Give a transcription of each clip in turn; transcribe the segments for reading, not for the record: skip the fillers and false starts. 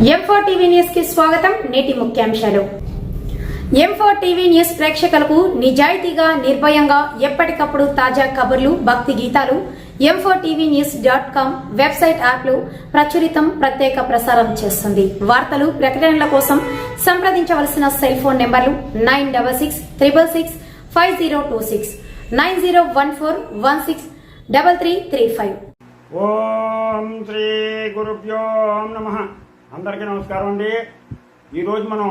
M4 TV news కి స్వాగతం. నేటి ముఖ్యాంశాలు. M4 టీవీ న్యూస్ ప్రేక్షకులకు నిజాయితీగా, నిర్భయంగా ఎప్పటికప్పుడు తాజా కబుర్లు, భక్తి గీతాలు m4tvnews.com వెబ్సైట్ యాప్లో ప్రచురితం, ప్రత్యేక ప్రసారం చేస్తుంది. వార్తలు, ప్రకటనల కోసం సంప్రదించవలసిన సెల్ ఫోన్ నెంబర్లు 9666665026 9014163335. ఓం శ్రీ గురుభ్యో నమః. అందరికీ నమస్కారం అండి. ఈరోజు మనం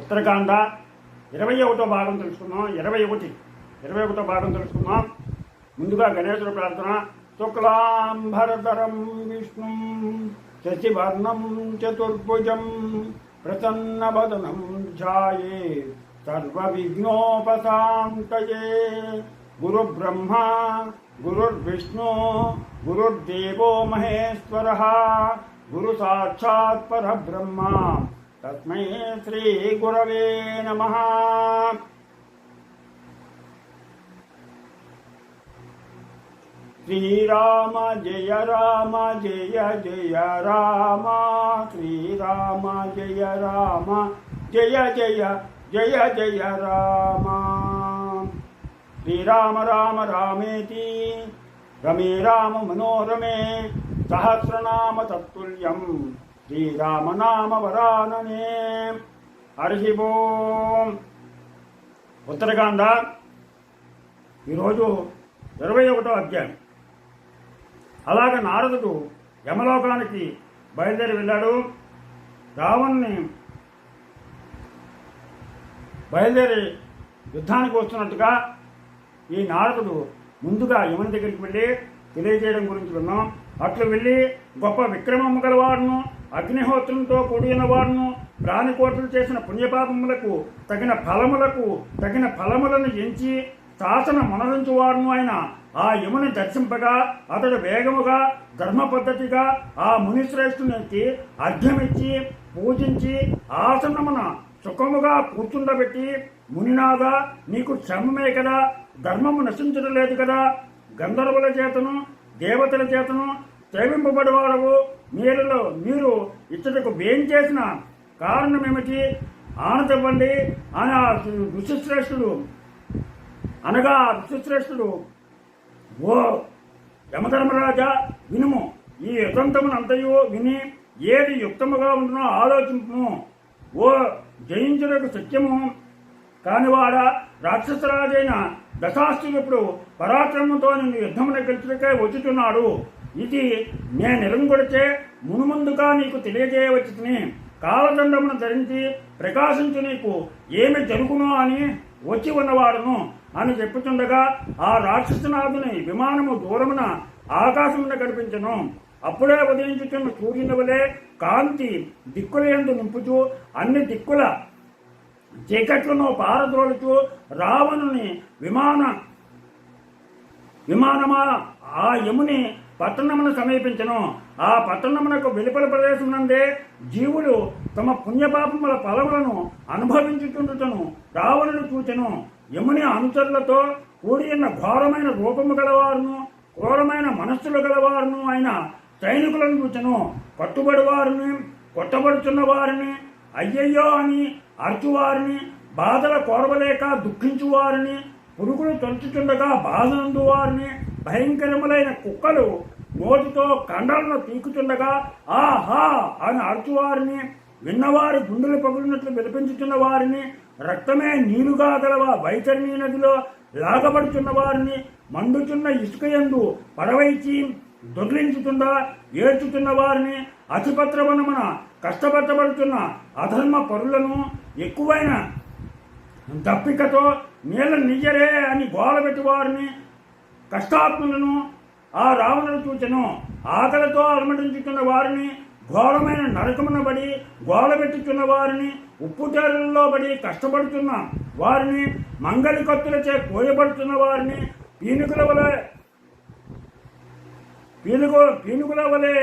ఉత్తరాఖండ 21వ భాగం తెలుసుకుందాం. 21వ భాగం తెలుసుకుందాం. ముందుగా గణేశుడి ప్రార్థన. శుక్లాంబరధరం విష్ణుం శశివర్ణం చతుర్భుజం ప్రసన్నవదనం ధ్యాయే సర్వవిఘ్నోపశాంతయే. గురుబ్రహ్మ గురుర్విష్ణు గురుర్దేవో మహేశ్వరః గురు సాక్షాత్ పరబ్రహ్మ తస్మై శ్రీ గురవే నమః. శ్రీరామ జయ రామ జయ జయ రామ, శ్రీరామ జయ రామ జయ జయ జయ జయ రామ. శ్రీరామ రామ రామేతి రమే రామ మనోరమే సహస్రనామ తత్తుల్యం శ్రీరామ నామ వరాననే. హరి ఓం. ఉత్తరాఖండ ఈరోజు 21వ అధ్యాయం. అలాగే నారదుడు యమలోకానికి బయలుదేరి వెళ్ళాడు. రావణ్ణి బయలుదేరి యుద్ధానికి వస్తున్నట్టుగా ఈ నారదుడు ముందుగా యముని దగ్గరికి వెళ్ళి తెలియజేయడం గురించి విన్నాం. అట్లు వెళ్ళి గొప్ప విక్రమము గలవాడును, అగ్నిహోత్రంతో కూడిన వాడును, ప్రాణికోట్లు చేసిన పుణ్యపాపములకు తగిన ఫలములను ఎంచి శాసన మనరించువాడును అయిన ఆ యముని దర్శింపగా అతడు వేగముగా ధర్మ పద్ధతిగా ఆ మునిశ్రేష్ఠునికి అర్ఘ్యమిచ్చి పూజించి ఆసనమున సుఖముగా కూర్చుండబెట్టి, మునినాగా నీకు శ్రమమే కదా, ధర్మము నశించడం లేదు కదా, గంధర్వుల చేతను దేవతల చేతను సేవింపబడేవాడవు, మీరు ఇచ్చటకు వేయించేసిన కారణమేమిటి ఆనతివ్వండి అని ఆ ఋషిశ్రేష్ఠుడు ఓ యమధర్మరాజా వినుము, ఈ యుగంతమునంతయు విని ఏది యుక్తముగా ఉంటునో ఆలోచింపుము. ఓ జయించుటకు సత్యము కానివాడా, రాక్షసరాజైన దశాశ్వరుడు పరాక్రమంతో నిన్ను యుద్ధమున గెలుచుటకై వచ్చుచున్నాడు. ఇది నేనిరంగొడిచే మునుముందుగా నీకు తెలియజేయవచ్చుని. కాలదండమును ధరించి ప్రకాశించు నీకు ఏమి జరుగునో అని వచ్చి ఉన్నవాడును అని చెప్పుచుండగా ఆ రాక్షసనాథుని విమానము దూరమున ఆకాశమున కనిపించను. అప్పుడే ఉదయించుచున్న సూర్యుని వలె కాంతి దిక్కులందు నింపుచు అన్ని దిక్కుల చీకట్లను పారద్రోలుచు రావణుని విమానమా ఆ యముని పట్టణమును సమీపించను. ఆ పట్టణమునకు వెలుపల ప్రదేశమునందే జీవులు తమ పుణ్యపాపముల ఫలములను అనుభవించుచుండుటను రావణుడు చూచెను. యముని అనుచరులతో కూడిన ఘోరమైన రూపము గలవారును, క్రూరమైన మనస్సులు గలవారును అయిన సైనికులను చూచెను. కట్టుబడివారిని, కొట్టబడుచున్న వారిని, అయ్యయ్యో అని అరచువారిని, బాధల కోరవలేక దుఃఖించువారిని, పురుగులు తొలుచుచుండగా బాధనందు వారిని, భయంకరములైన కుక్కలు నోటితో కండలను పీకుచుండగా ఆహా అని అరచువారిని, విన్నవారి గుండెలు పగులినట్లు విలపించుచున్న వారిని, రక్తమే నీరుగా గలవ వైతరణి నదిలో లాగబడుచున్న వారిని, మండుచున్న ఇసుకయందు పడవైచి దొర్లించుతుండా ఏడ్చుతున్న వారిని, అతిపత్రవనమున కష్టపడబడుతున్న అధర్మ పరులను, ఎక్కువైన దప్పికతో నీళ్ళ నియ్యరే అని గోలబెట్టి వారిని, కష్టాత్ములను ఆ రావణుడు చూచెను. ఆకలితో అలమటించుతున్న వారిని, ఘోరమైన నరకమున పడి గోలబెట్టుచున్న వారిని, ఉప్పుటేరులలో పడి కష్టపడుతున్న వారిని, మంగళి కత్తులచే కోయబడుతున్న వారిని, పీనుగుల వలె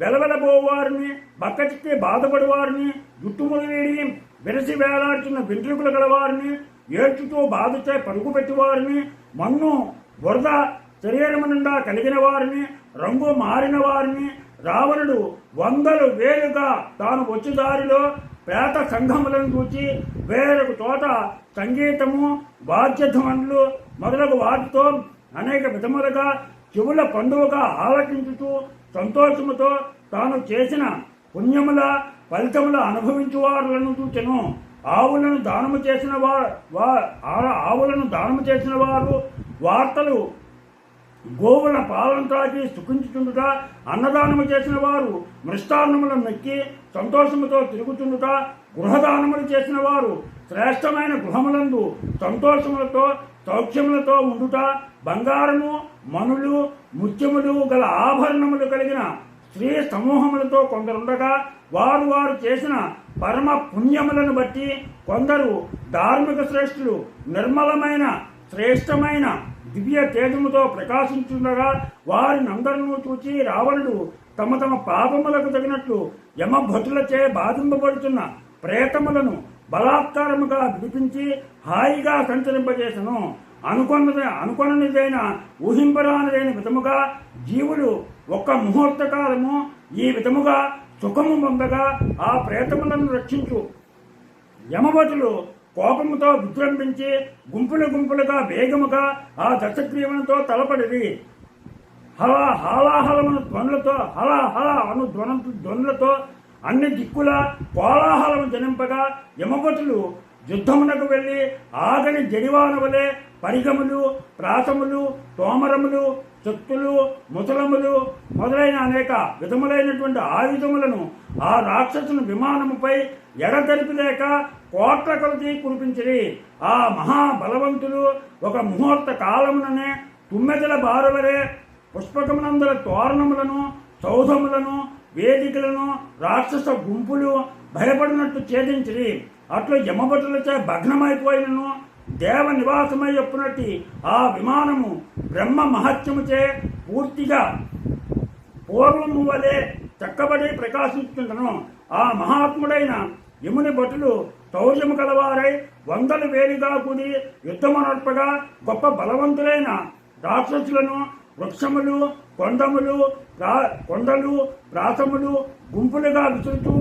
వెలవెలబోవారిని, బక్కచిక్కి బాధపడి వారిని, జుట్టుములు వీడి విరసి వేలాడుతున్న వెంట్రుకలు గలవారిని, ఏడ్చుతూ బాధచే పరుగు పెట్టివారిని, మన్ను బురద శరీరము నిండా కలిగిన వారిని, రంగు మారిన వారిని, రావణుడు వందలు వేలుగా తాను వచ్చి దారిలో పేట సంఘములను చూచి వేరొక చోట సంగీతము వాద్యధ్వనులు మొదలగు వాటితో అనేక విధములుగా చెవుల పండుగగా ఆలకించుతూ సంతోషముతో తాను చేసిన పుణ్యముల ఫలితముల అనుభవించువారులను చూచెను. ఆవులను దానము చేసిన వారు వార్తలు గోవుల పాలన త్రాగి సుఖించుచుండుట, అన్నదానము చేసిన వారు మృష్టాన్నములను మెక్కి సంతోషముతో తిరుగుచుండుట, గృహదానములు చేసిన వారు శ్రేష్టమైన గృహములందు సంతోషములతో సౌఖ్యములతో ఉండుట, బంగారము మనులు ముత్యములు గల ఆభరణములు కలిగిన స్త్రీ సమూహములతో కొందరుండగా వారు చేసిన పరమ పుణ్యములను బట్టి కొందరు ధార్మిక శ్రేష్ఠులు నిర్మలమైన శ్రేష్టమైన దివ్య తేజముతో ప్రకాశించుండగా వారినందరినూ చూచి రావణుడు తమ తమ పాపములకు తగినట్లు యమభటులచే బాధింపబడుతున్న ప్రేతములను బలాత్కారముగా విడిపించి హాయిగా సంచరింపజేసను. అనుకొననిదైన ఊహింపరానిదైన విధముగా జీవులు ఒక్క ముహూర్త కాలము ఈ విధముగా సుఖము పొందగా ఆ ప్రేతములను రక్షించు యమభటులు కోపముతో విజృంభించి గుంపులుగా వేగముగా ఆ దశగ్రీవునితో తలపడిరి. హాలాహలమును ధ్వనులతో అను ధ్వనులతో అన్ని దిక్కుల కోలాహలము జనింపగా యమభటులు యుద్ధమునకు వెళ్లి ఆగని జడివాన వలె పరిగములు ప్రాసములు తోమరములు శక్తులు ముసలములు మొదలైన అనేక విధములైనటువంటి ఆయుధములను ఆ రాక్షసుని విమానముపై ఎడతెరిపిలేక కోట్ల కొలది కురిపించిరి. ఆ మహాబలవంతులు ఒక ముహూర్త కాలముననే తుమ్మెదల బారువలే పుష్పకమునందల తోరణములను సౌధములను వేదికలను రాక్షస గుంపులు భయపడినట్టు ఛేదించిరి. అట్లు యమభటులచే భగ్నమైపోయినను దేవ నివాసమై చెప్పునట్టి ఆ విమానము బ్రహ్మ మహత్యముచే పూర్తిగా పూర్వము వలె చక్కబడి ప్రకాశించుండను. ఆ మహాత్ముడైన యముని భటులు శౌర్యము కలవారై వందలు వేలుగా కూడి యుద్ధము నడపగా గొప్ప బలవంతులైన రాక్షసులను వృక్షములు కొండలు ప్రాసములు గుంపులుగా విసురుతూ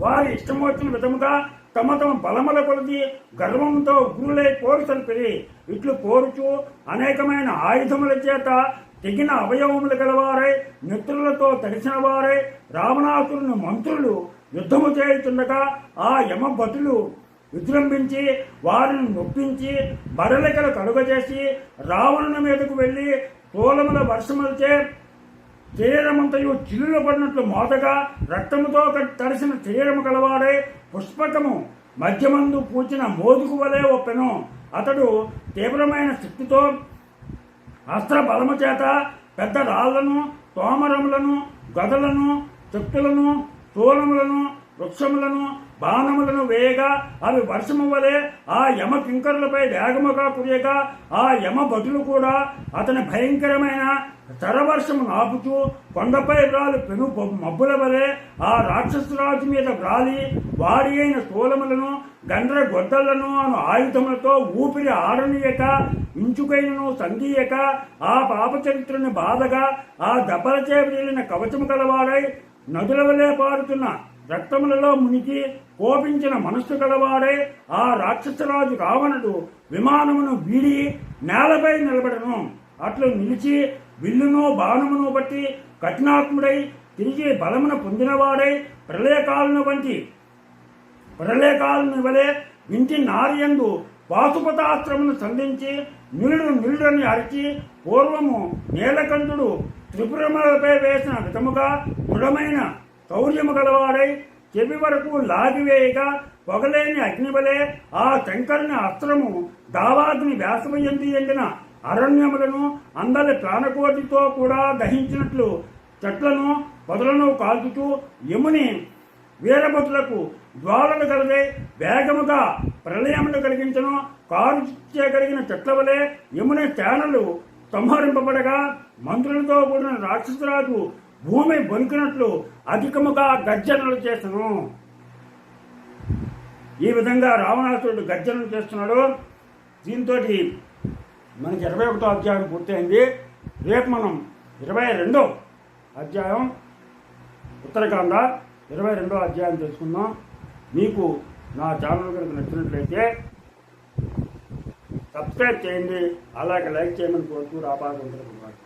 వారి ఇష్టమొచ్చిన విధముగా తమ బలముల కొలది గర్వంతో ఉగ్రులై పోరు సల్పిరి. ఇట్లు పోరుచు అనేకమైన ఆయుధముల చేత తెగిన అవయవములు గలవారై మిత్రులతో తడిసిన వారై రావణాసురుని మంత్రులు యుద్ధము చేయుచుండగా ఆ యమభటులు విజృంభించి వారిని నొప్పించి బడలికలు కలుగజేసి రావణుని మీదకు వెళ్లి తోలముల వర్షములచే శరీరమంతయు చిల్లులు పడినట్లు మోతగా రక్తముతో తడిసిన శరీరము కలవాడై పుష్పకము మధ్యమందు పూచిన మోదుకు వలె ఒప్పెను. అతడు తీవ్రమైన శక్తితో అస్త్ర బలము చేత పెద్ద రాళ్లను తోమరములను గదలను శక్తులను తోలములను వృక్షములను బాణములను వేయగా అవి వర్షము వలె ఆ యమ కింకరులపై వేగముగా కురియగా ఆ యమ భటులు కూడా అతని భయంకరమైన శరవర్షము నాపుతూ కొండపై వ్రాలు పెను మబ్బుల వలె ఆ రాక్షసరాజు మీద వ్రాలి వారి అయిన స్థూలములను గండ్ర గొడ్డళ్లను అను ఆయుధములతో ఊపిరి ఆడనీయక ఇంచుకైనను సందీయక ఆ పాపచరిత్రని బాధగా ఆ దెబ్బలచే వీలిన కవచము కలవాడై నదుల వలె పారుతున్న రక్తములలో మునికి కోపించిన మనస్సు కలవాడే ఆ రాక్షసరాజు రావణుడు విమానమును వీడి నేలపై నిలబడను. అట్లు నిలిచి విల్లును బాణమును బట్టి కఠినాత్ముడై తిరిగి బలమును పొందినవాడై ప్రళయకాలను వలె ఇంటి నారియందు పాశుపతాస్త్రమును సంధించి నిలుడని అరిచి పూర్వము నీలకంఠుడు త్రిపురములపై వేసిన విధముగా దృఢమైన శౌర్యము గలవాడై చెవి వరకు లాగివేయగా పొగలేని అగ్నివలే ఆ శంకరుని అస్త్రము దావాగ్ని వ్యాసమయంది ఎండిన అరణ్యములను అందరి ప్రాణకోటితో కూడా దహించినట్లు చెట్లను పొదలను కాల్చుతూ యముని వీరభటులకు జ్వాలలు కలిగే వేగముగా ప్రళయములు కలిగించను. కారు కలిగిన చెట్ల వలె యముని సేనలు సంహరింపబడగా మంత్రులతో కూడిన రాక్షసరాజు భూమి బొనికినట్లు అధికముగా గర్జనలు చేసను. ఈ విధంగా రావణాసురుడు గర్జనలు చేస్తున్నాడు. దీంతో మనకి 21వ అధ్యాయం పూర్తయింది. రేపు మనం 22వ అధ్యాయం ఉత్తరకాండ 22వ అధ్యాయం తెలుసుకుందాం. మీకు నా ఛానల్ కనుక నచ్చినట్లయితే సబ్స్క్రైబ్ చేయండి, అలాగే లైక్ చేయమని కోరుతూ రాపాడుకుంటున్నాను.